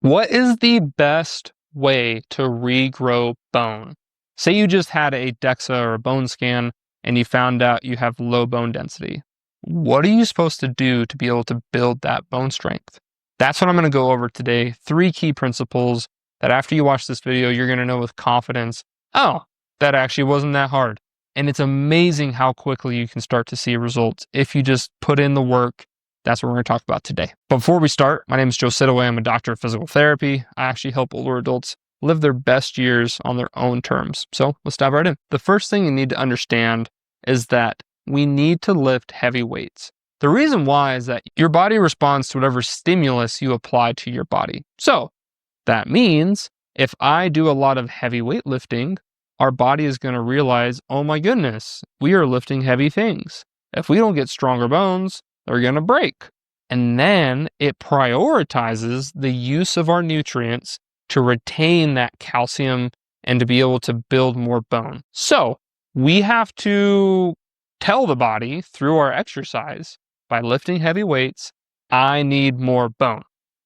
What is the best way to regrow bone? Say you just had a DEXA or a bone scan and you found out you have low bone density. What are you supposed to do to be able to build that bone strength? That's what I'm going to go over today. 3 key principles that after you watch this video, you're going to know with confidence, oh, that actually wasn't that hard. And it's amazing how quickly you can start to see results if you just put in the work. That's what we're going to talk about today. But before we start, my name is Joe Sidaway. I'm a doctor of physical therapy. I actually help older adults live their best years on their own terms. So let's dive right in. The first thing you need to understand is that we need to lift heavy weights. The reason why is that your body responds to whatever stimulus you apply to your body. So that means if I do a lot of heavy weightlifting, our body is going to realize, oh my goodness, we are lifting heavy things. If we don't get stronger bones, they're going to break. And then it prioritizes the use of our nutrients to retain that calcium and to be able to build more bone. So we have to tell the body through our exercise by lifting heavy weights, I need more bone.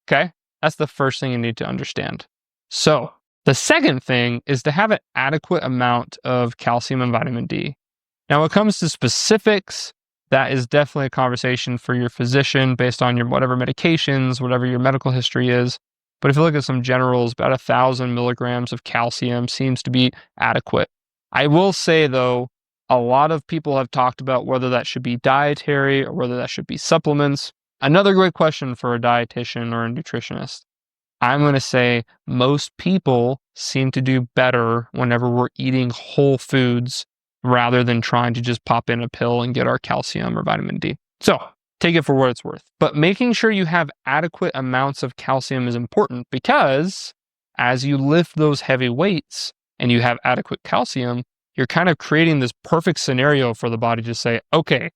Okay? That's the first thing you need to understand. So the second thing is to have an adequate amount of calcium and vitamin D. Now, when it comes to specifics, that is definitely a conversation for your physician based on your whatever medications, whatever your medical history is. But if you look at some generals, about 1,000 milligrams of calcium seems to be adequate. I will say, though, a lot of people have talked about whether that should be dietary or whether that should be supplements. Another great question for a dietitian or a nutritionist. I'm going to say most people seem to do better whenever we're eating whole foods rather than trying to just pop in a pill and get our calcium or vitamin D. So take it for what it's worth. But making sure you have adequate amounts of calcium is important because as you lift those heavy weights and you have adequate calcium, you're kind of creating this perfect scenario for the body to say, okay,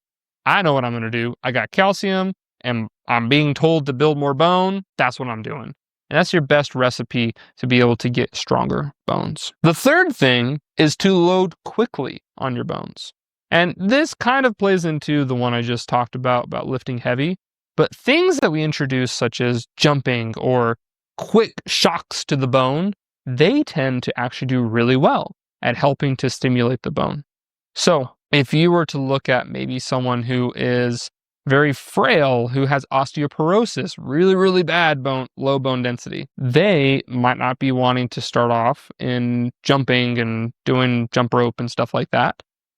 I know what I'm going to do. I got calcium and I'm being told to build more bone. That's what I'm doing. And that's your best recipe to be able to get stronger bones. The third thing is to load quickly on your bones. And this kind of plays into the one I just talked about lifting heavy. But things that we introduce, such as jumping or quick shocks to the bone, they tend to actually do really well at helping to stimulate the bone. So if you were to look at maybe someone who is very frail, who has osteoporosis, really, really bad low bone density, they might not be wanting to start off in jumping and doing jump rope and stuff like that.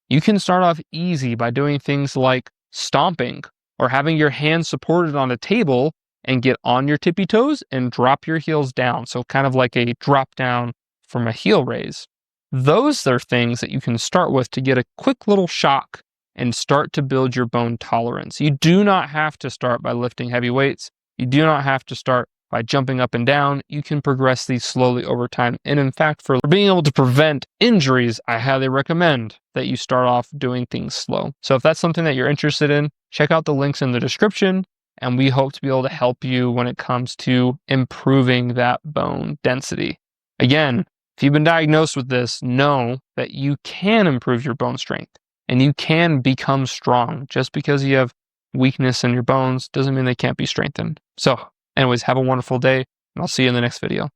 You can start off easy by doing things like stomping or having your hands supported on a table and get on your tippy toes and drop your heels down. So kind of like a drop down from a heel raise. Those are things that you can start with to get a quick little shock and start to build your bone tolerance. You do not have to start by lifting heavy weights. You do not have to start by jumping up and down. You can progress these slowly over time. And in fact, for being able to prevent injuries, I highly recommend that you start off doing things slow. So if that's something that you're interested in, check out the links in the description. And we hope to be able to help you when it comes to improving that bone density. Again, if you've been diagnosed with this, know that you can improve your bone strength. And you can become strong. Just because you have weakness in your bones doesn't mean they can't be strengthened. So anyways, have a wonderful day, and I'll see you in the next video.